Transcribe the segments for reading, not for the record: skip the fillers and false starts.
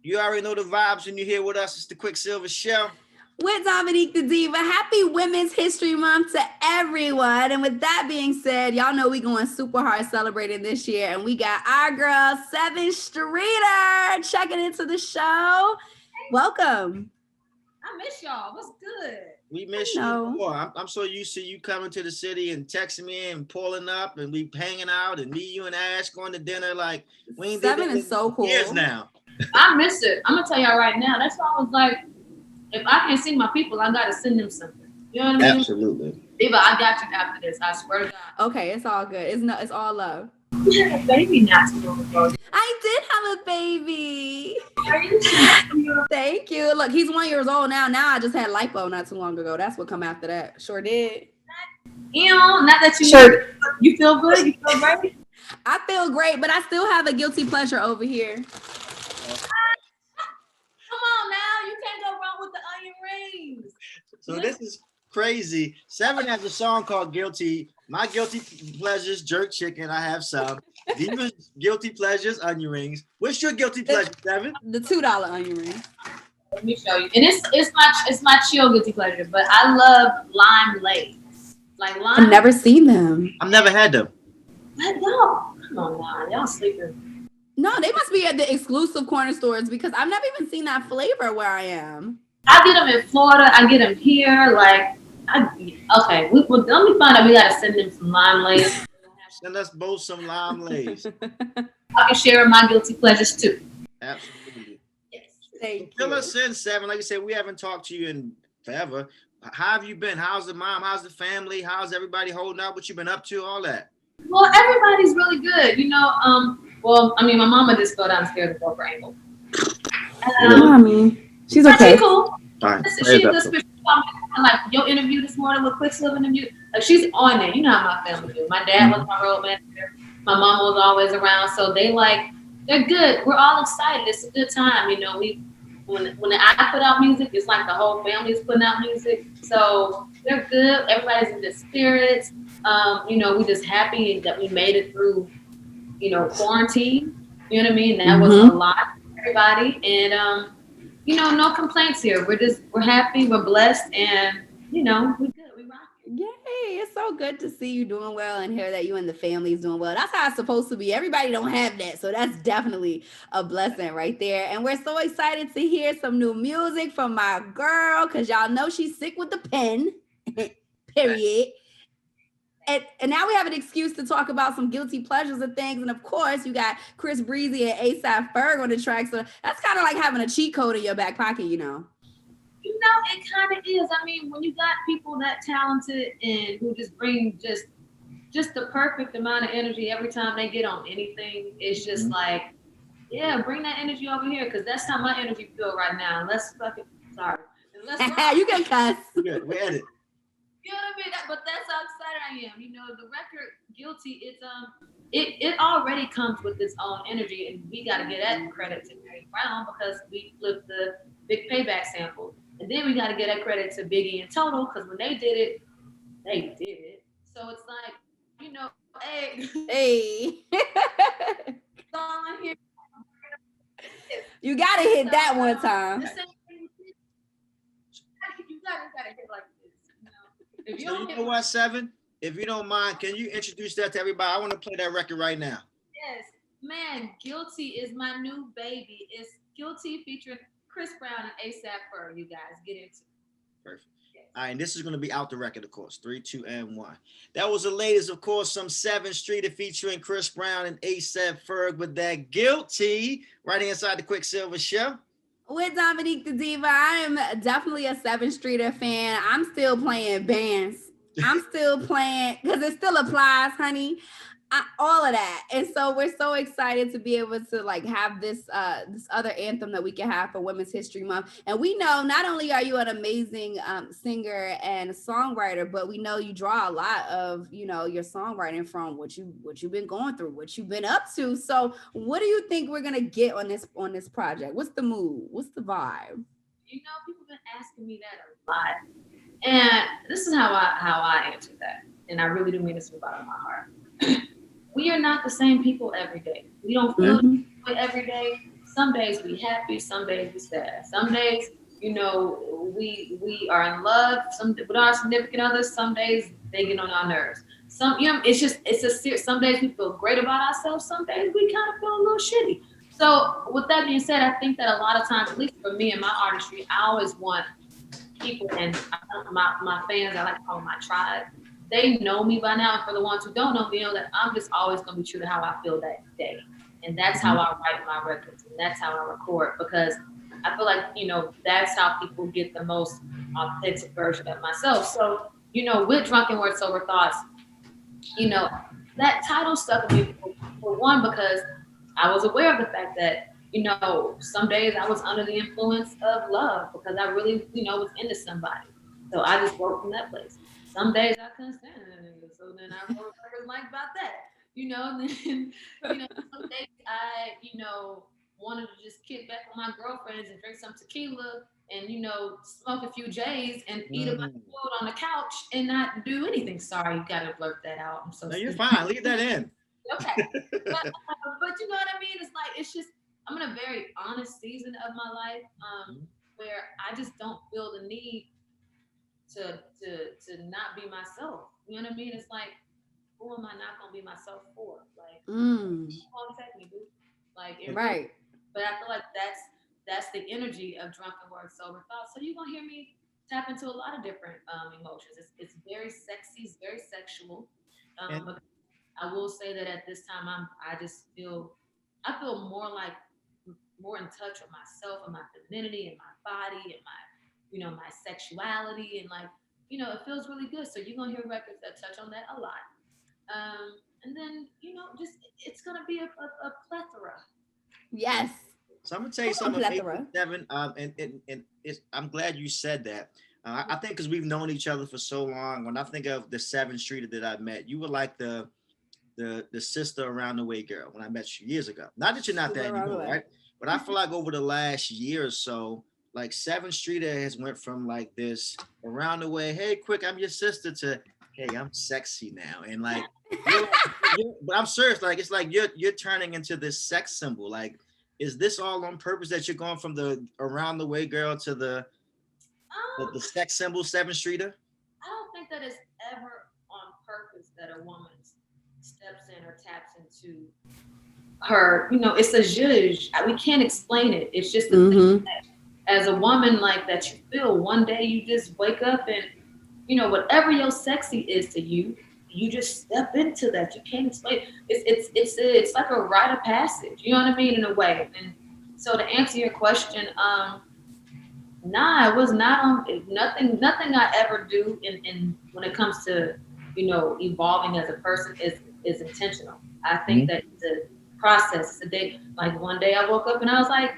You already know the vibes when you're here with us. It's the Quicksilver Show. With Dominique the Diva. Happy Women's History Month to everyone. And with that being said, y'all know we going super hard celebrating this year. And we got our girl, Sevyn Streeter, checking into the show. Welcome. I miss y'all. What's good? We miss you more. I'm so used to you coming to the city and texting me and pulling up and we hanging out and me, you and Ash going to dinner. Like, we ain't did Sevyn is so cool. Years now. I miss it. I'm going to tell y'all right now. That's why I was like, if I can't see my people, I got to send them something. You know what I mean? Absolutely. Diva, I got you after this. I swear to God. Okay, it's all good. It's all love. You had a baby not too long ago. I did have a baby. Are you? Thank you. Look, he's 1 year old now. Now I just had lipo not too long ago. That's what come after that. Sure did. You know, not that you sure. You feel good? You feel great? I feel great, but I still have a guilty pleasure over here. Come on now. You can't go wrong with the onion rings. So this is crazy. Sevyn has a song called Guilty. My guilty pleasures, jerk chicken. I have some. Diva's guilty pleasures, onion rings. What's your guilty pleasure, Sevyn? The $2 onion ring. Let me show you. And it's my chill guilty pleasure, but I love lime lays. Like lime. I've never seen them. I've never had them. What? Y'all, come on now. Y'all sleeping. No, they must be at the exclusive corner stores because I've never even seen that flavor where I am. I get them in Florida. I get them here. Like, let me find out. We gotta send them some lime lays. Send us both some lime lays. I can share my guilty pleasures too. Absolutely. Yes. Thank you. Fill us in, Sevyn. Like I said, we haven't talked to you in forever. How have you been? How's the mom? How's the family? How's everybody holding up? What you been up to? All that. Well, everybody's really good. You know, well, I mean, my mama just fell downstairs and broke her ankle. Mommy, she's okay. She's cool. Fine. She's like your interview this morning with Quicksilver interview. Like she's on there. You know how my family do. My dad was my road manager. My mama was always around. So they're good. We're all excited. It's a good time. You know, when I put out music, it's like the whole family's putting out music. So they're good. Everybody's in good spirits. You know, we're just happy that we made it through, you know, quarantine. You know what I mean? That was a lot for everybody. And you know, no complaints here. We're happy, we're blessed, and you know, we're good. We rock it. Yay! It's so good to see you doing well and hear that you and the family's doing well. That's how it's supposed to be. Everybody don't have that, so that's definitely a blessing right there. And we're so excited to hear some new music from my girl, because y'all know she's sick with the pen. Period. And now we have an excuse to talk about some guilty pleasures and things. And of course, you got Chris Breezy and A$AP Ferg on the track. So that's kind of like having a cheat code in your back pocket, you know? You know, it kind of is. I mean, when you got people that talented and who just bring just the perfect amount of energy every time they get on anything, it's just like, yeah, bring that energy over here, because that's how my energy feel right now. Let's fucking, sorry. You can cuss. Good. We edit. You know what I mean? But that's how excited I am. You know, the record Guilty, it's it already comes with its own energy, and we got to get that credit to Mary Brown because we flipped the Big Payback sample, and then we got to get that credit to Biggie and Total because when they did it, they did it. So it's like, you know, hey, here. You gotta hit that one time. You gotta hit like. So you know what, Sevyn? If you don't mind, can you introduce that to everybody? I want to play that record right now. Yes, man, Guilty is my new baby. It's Guilty featuring Chris Brown and A$AP Ferg. You guys get into it. Perfect. Yes. All right, and this is going to be out the record, of course. 3, 2, and 1. That was the latest, of course, some Sevyn Streeter featuring Chris Brown and A$AP Ferg with that Guilty right inside the Quicksilver Show. With Dominique the Diva, I am definitely a Sevyn Streeter fan. I'm still playing bands. I'm still playing because it still applies, honey. All of that. And so we're so excited to be able to like have this other anthem that we can have for Women's History Month. And we know not only are you an amazing singer and songwriter, but we know you draw a lot of, you know, your songwriting from what you've been going through, what you've been up to. So what do you think we're gonna get on this project? What's the mood? What's the vibe? You know, people have been asking me that a lot. And this is how I answer that. And I really do mean this from the bottom of my heart. We are not the same people every day. We don't feel every day. Some days we happy, some days we sad. Some days, we are in love. Some with our significant others. Some days they get on our nerves. Some days we feel great about ourselves. Some days we kind of feel a little shitty. So with that being said, I think that a lot of times, at least for me in my artistry, I always want people and my fans, I like to call them my tribe. They know me by now. And for the ones who don't know me, know that I'm just always going to be true to how I feel that day. And that's how I write my records. And that's how I record, because I feel like, that's how people get the most authentic version of myself. So, with Drunken Word Sober Thoughts, that title stuck with me for one, because I was aware of the fact that, some days I was under the influence of love because I really, was into somebody. So I just wrote from that place. Some days I couldn't stand it. So then I wrote records like about that. And then, some days I, wanted to just kick back with my girlfriends and drink some tequila and, smoke a few J's and eat a bunch of food on the couch and not do anything. Sorry, you gotta blurt that out. I'm so No, you're stupid. fine. Leave that in. Okay. But you know what I mean? It's just, I'm in a very honest season of my life, where I just don't feel the need to not be myself. You know what I mean? It's like, who am I not gonna be myself for? Like, contact me, dude. Like, Right. But I feel like that's the energy of Drunken Word Sober Thoughts. So you're gonna hear me tap into a lot of different emotions. It's very sexy, it's very sexual. But I will say that at this time I feel more in touch with myself and my femininity and my body and my sexuality, and it feels really good. So you're gonna hear records that touch on that a lot. And then, just it's gonna be a plethora. Yes. So I'm gonna tell you Come on, something, plethora. Sevyn. And I'm glad you said that. I think because we've known each other for so long. When I think of the Sevyn Streeter that I met, you were like the sister around the way girl when I met you years ago. Not that you're not that Around the anymore, way. right? But I feel like over the last year or so, like Sevyn Streeter has went from like this around the way, hey, quick, I'm your sister, to hey, I'm sexy now, and like, but I'm serious. Like it's like you're turning into this sex symbol. Like, is this all on purpose that you're going from the around the way girl to the sex symbol Sevyn Streeter? I don't think that it's ever on purpose that a woman steps in or taps into her. It's a zhuzh. We can't explain it. It's just a thing that, as a woman, like that you feel. One day you just wake up and whatever your sexy is to you, you just step into that. You can't explain. It's like a rite of passage. You know what I mean, in a way. And so to answer your question, nah, it was not on nothing. Nothing I ever do in when it comes to evolving as a person is intentional. I think that it's a process. It's a day. Like one day I woke up and I was like,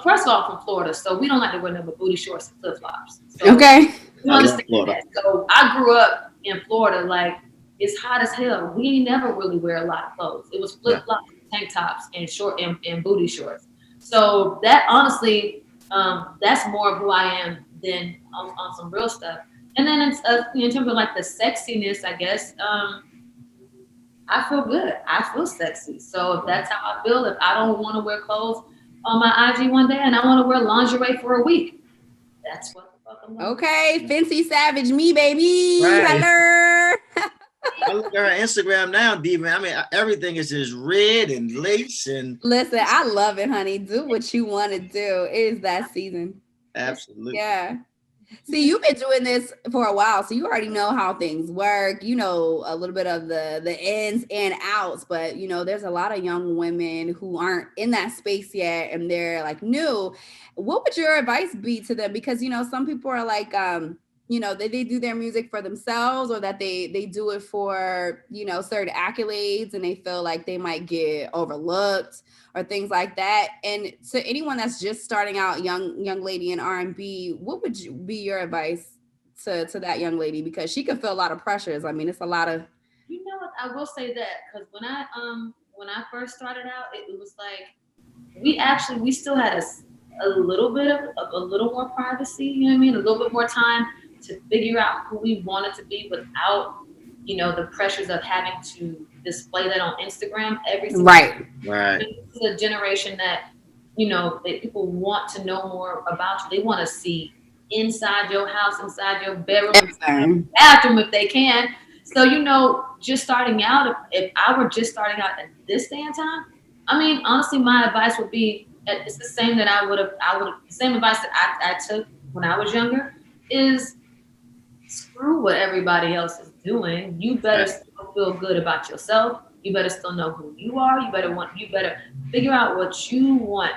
first of all, I'm from Florida, so we don't like to wear nothing but booty shorts and flip flops. So, Okay. You understand that? So I grew up in Florida, like it's hot as hell. We ain't never really wear a lot of clothes. It was flip flops, tank tops, and short and booty shorts. So that honestly, that's more of who I am than on some real stuff. And then it's in terms of like the sexiness, I guess. I feel good. I feel sexy. So if that's how I feel, if I don't want to wear clothes on my IG one day and I want to wear lingerie for a week, that's what the fuck I'm doing. Okay, Fancy Savage me, baby. Right. Hello. I look at her Instagram now, Diva. I mean, everything is just red and lace and. Listen, I love it, honey. Do what you want to do. It is that season. Absolutely. Yeah. See, you've been doing this for a while, so you already know how things work. You know a little bit of the ins and outs, but there's a lot of young women who aren't in that space yet, and they're like new. What would your advice be to them? Because some people are like, they do their music for themselves, or that they do it for certain accolades, and they feel like they might get overlooked or things like that. And to anyone that's just starting out, young lady in R&B, what would be your advice to that young lady? Because she could feel a lot of pressures. I mean, it's a lot of. I will say that because when I first started out, it was like we still had a little bit of a little more privacy. You know what I mean? A little bit more time to figure out who we wanted to be without the pressures of having to display that on Instagram every single Right. This is a generation that people want to know more about you. They want to see inside your house, inside your bedroom, Everything. bathroom if they can. So, just starting out, if I were just starting out at this day and time, I mean, honestly, my advice would be, it's the same that the same advice that I took when I was younger is screw what everybody else is doing. You better still feel good about yourself. You better still know who you are. You better figure out what you want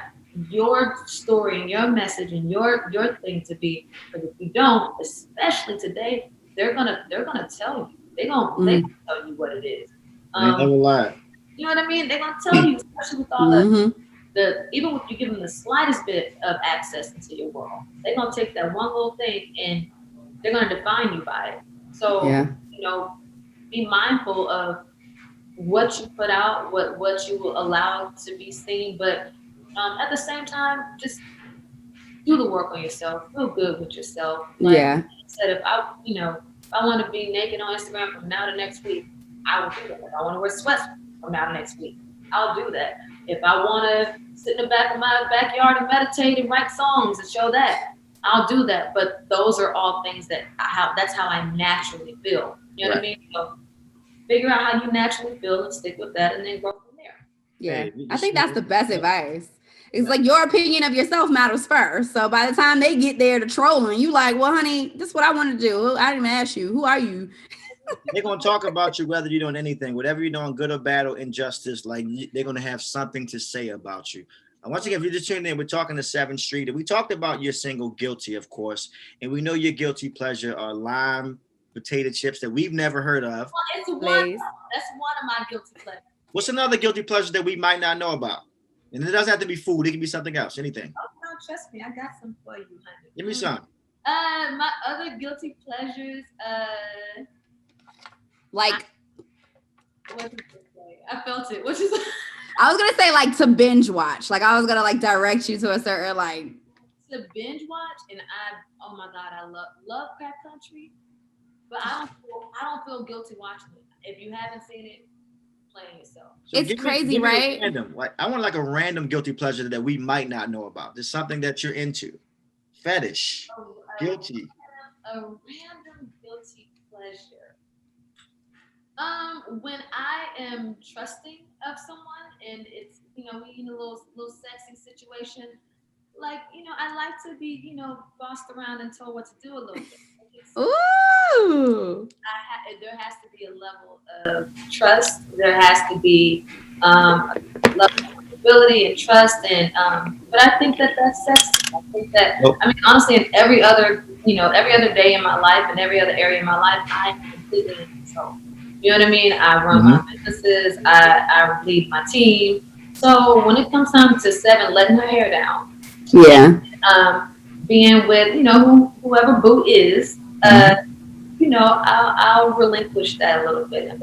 your story and your message and your thing to be. Because if you don't, especially today, they're gonna tell you. They gonna tell you what it is. They never lie. You know what I mean? They're gonna tell you, especially with all even if you give them the slightest bit of access into your world, they're gonna take that one little thing and they're gonna define you by it. So be mindful of what you put out, what you will allow to be seen, but at the same time, just do the work on yourself. Feel good with yourself. Like I said, if I want to be naked on Instagram from now to next week, I will do that. If I want to wear sweats from now to next week, I'll do that. If I want to sit in the back of my backyard and meditate and write songs and show that, I'll do that. But those are all things that's how I naturally feel. You know what I mean? So figure out how you naturally feel and stick with that and then go from there. Yeah. I think that's the best advice. It's like your opinion of yourself matters first. So by the time they get there to trolling, you like, well, honey, this is what I want to do. I didn't even ask you. Who are you? They're going to talk about you whether you're doing anything, whatever you're doing, good or bad or injustice. Like they're going to have something to say about you. And once again, if you just tuned in, we're talking to Sevyn Street. And we talked about your single Guilty, of course. And we know your guilty pleasure are lime potato chips that we've never heard of. Well, that's one of my guilty pleasures. What's another guilty pleasure that we might not know about? And it doesn't have to be food. It can be something else, anything. Oh, no, trust me. I got some for you, honey. Give me some. My other guilty pleasures, like, what did you say? I felt it. Which is I was gonna say like to binge watch. Like I was gonna like direct you to a certain like to binge watch, and oh my god, I love Crap Country, but I don't feel guilty watching it. If you haven't seen it, playing yourself. So it's crazy, right? Random. Like I want like a random guilty pleasure that we might not know about. There's something that you're into. Fetish. Guilty. A random guilty pleasure. When I am trusting of someone and it's we in a little sexy situation, like I like to be bossed around and told what to do a little bit. Ooh. There has to be a level of trust. There has to be a level of ability and trust, and but I think that's sexy. I think that I mean honestly, in every other day in my life and every other area in my life, I am completely in control. You know what I mean? I run my businesses. I lead my team. So when it comes time to Sevyn letting her hair down, being with whoever boo is, I'll relinquish that a little bit.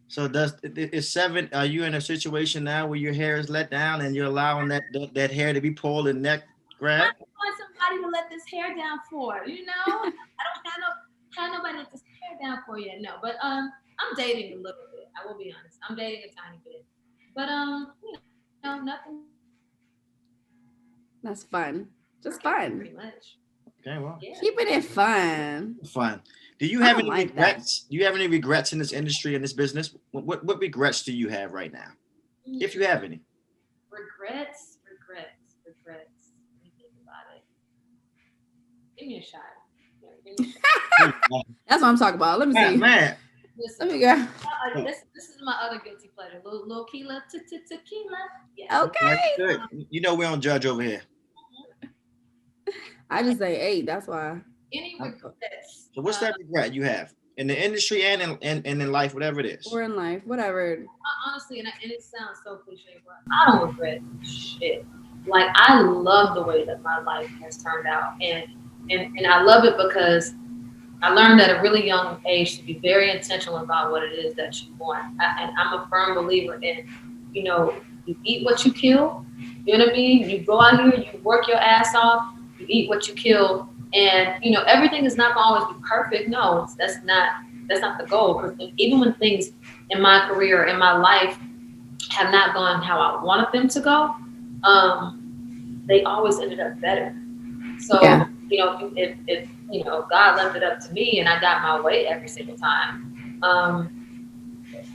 So is Sevyn? Are you in a situation now where your hair is let down and you're allowing that hair to be pulled and neck grabbed? I want somebody to let this hair down for. I don't have nobody to let this hair down for yet. No, but I'm dating a little bit. I will be honest. I'm dating a tiny bit, but nothing. That's fun. Just fun. Pretty much. Okay, well, keeping it fun. Fun. Do you have any regrets? Do you have any regrets in this industry, in this business? What regrets do you have right now, if you have any? Regrets. Let me think about it. Give me a shot. That's what I'm talking about. Let me see. Man. Listen, let me go. This is my other guilty pleasure. Little tequila. Yeah. Okay. Good. We don't judge over here. I just say 8. That's why. Any regrets? So what's that regret you have in the industry and in life, whatever it is? Or in life, whatever. Honestly, and it sounds so cliche, but I don't regret shit. Like I love the way that my life has turned out, and I love it because I learned at a really young age to be very intentional about what it is that you want. And I'm a firm believer in, you eat what you kill. You know what I mean? You go out here, you work your ass off, you eat what you kill, and everything is not gonna always be perfect. No, that's not the goal. Because even when things in my career, in my life, have not gone how I wanted them to go, they always ended up better. So, Yeah. if God left it up to me and I got my way every single time,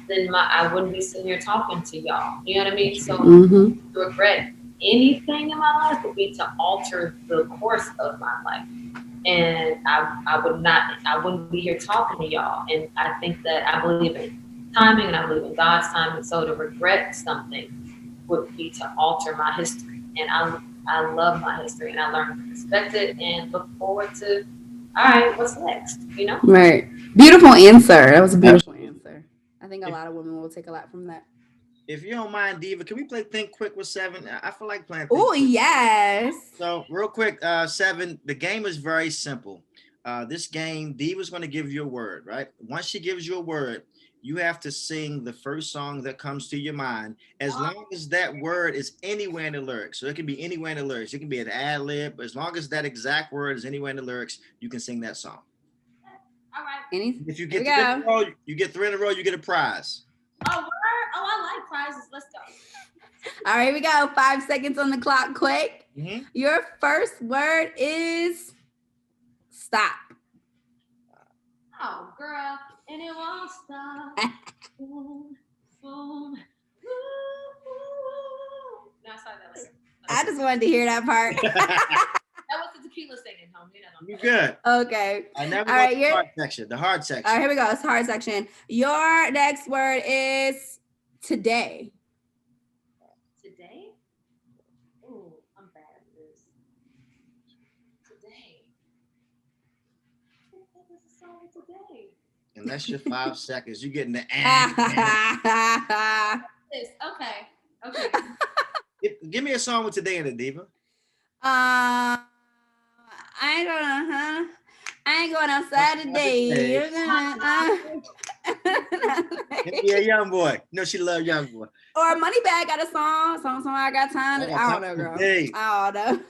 then I wouldn't be sitting here talking to y'all. You know what I mean? So Mm-hmm. to regret anything in my life would be to alter the course of my life. And I wouldn't be here talking to y'all. And I think that I believe in timing and I believe in God's timing. So to regret something would be to alter my history. And I love my history and I learned to respect it and look forward to, all right, what's next? Right. Beautiful answer. That was a beautiful answer. I think a lot of women will take a lot from that. If you don't mind, Diva, can we play Think Quick with Sevyn? I feel like playing Think Oh, Quick. yes. So, real quick, Sevyn, the game is very simple. This game, Diva's going to give you a word, right? Once she gives you a word, you have to sing the first song that comes to your mind, as long as that word is anywhere in the lyrics. So it can be anywhere in the lyrics. It can be an ad lib. As long as that exact word is anywhere in the lyrics, you can sing that song. All right. If you Here we get three in a go. row, you get three in a row, you get a prize. Oh, word? Oh, I like prizes. Let's go. All right, here we go. 5 seconds on the clock, quick. Mhm. Your first word is stop. Oh, girl, and it won't stop. Boom, boom. Now start that later. I just wanted to hear that part. That was the tequila singing, homie. You good. Okay. I never All go right, to the hard section. The hard section. All right, here we go. It's hard section. Your next word is today. Today? Ooh, I'm bad at this. Today. What is the song today? And that's your 5 seconds. You getting the This. Okay. Okay. Give me a song with today in it, Diva. I ain't going outside today. You're Give me a young boy. No, she love young boy. Or Moneybag got a song. I got time. I don't know, girl. Today. I don't know.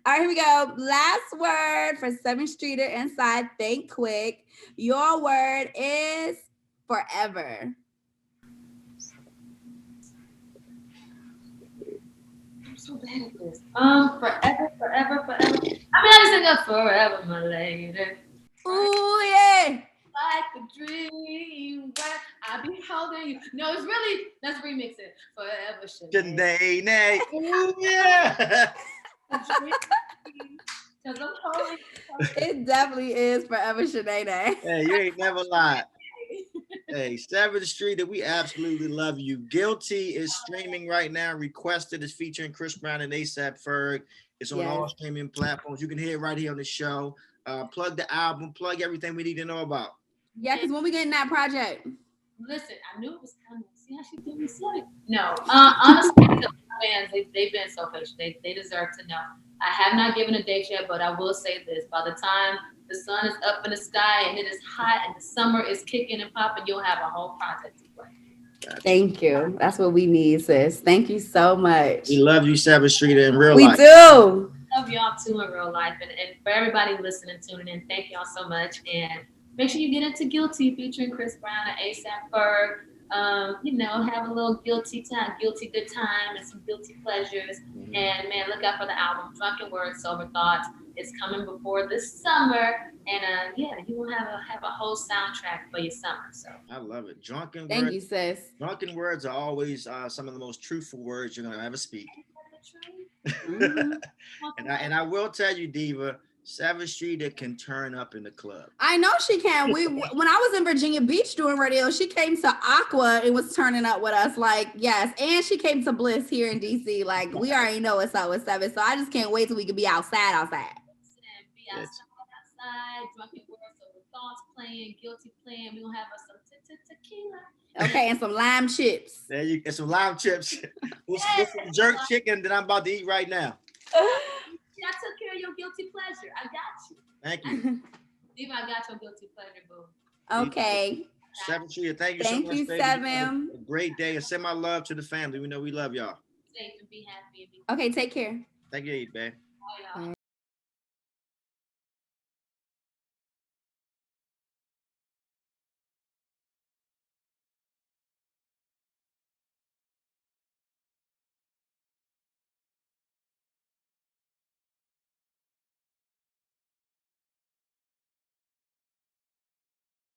All right, here we go. Last word for Sevyn Streeter inside Think Quick. Your word is forever. I'm so bad at this. Forever. I mean, I just think of forever, my lady. Ooh, yeah. Like a dream where I be holding you. No, it's really, let's remix it. Forever, Today, nay. Ooh, yeah. Because I'm holding you. It definitely is forever Sinead. Hey, you ain't never lied. Hey, 7th Street, we absolutely love you. Guilty is streaming right now. Requested is featuring Chris Brown and ASAP Ferg. It's on all streaming platforms. You can hear it right here on the show. Plug the album, plug everything we need to know about. Yeah, because when we get in that project. Listen, I knew it was coming. See how she did me silly? No, honestly, the fans, they've been so patient. They deserve to know. I have not given a date yet, but I will say this. By the time the sun is up in the sky and it is hot and the summer is kicking and popping, you'll have a whole project to play. Thank you. That's what we need, sis. Thank you so much. We love you, 7th Street, in real life. We do. Love y'all too in real life. And for everybody listening, tuning in, thank y'all so much. And make sure you get into Guilty featuring Chris Brown and ASAP Ferg. Have a little guilty time, guilty good time, and some guilty pleasures. Mm-hmm. And man, look out for the album Drunken Words, Sober Thoughts. It's coming before this summer, and you will have a whole soundtrack for your summer. So I love it. Drunken Thank words. You, sis. Drunken words are always some of the most truthful words you're gonna ever speak. Mm-hmm. and I will tell you, Diva, 7th Street that can turn up in the club. I know she can. When I was in Virginia Beach doing radio, she came to Aqua and was turning up with us. Like, yes. And she came to Bliss here in DC. Like, we already know what's up with 7. So I just can't wait till we can be outside. Be outside, Drunken Words, Sober Thoughts playing, Guilty playing. We're gonna have us some tequila. Okay, and some lime chips. There you get some lime chips. with some jerk chicken that I'm about to eat right now. I took care of your guilty pleasure. I got you. Thank you. Diva, I got your guilty pleasure, boo. Okay. 7th Street, thank you so much. Thank you, Sevyn. A great day, and send my love to the family. We know we love y'all. Safe and be happy. Okay, take care. Thank you, babe. Oh, y'all.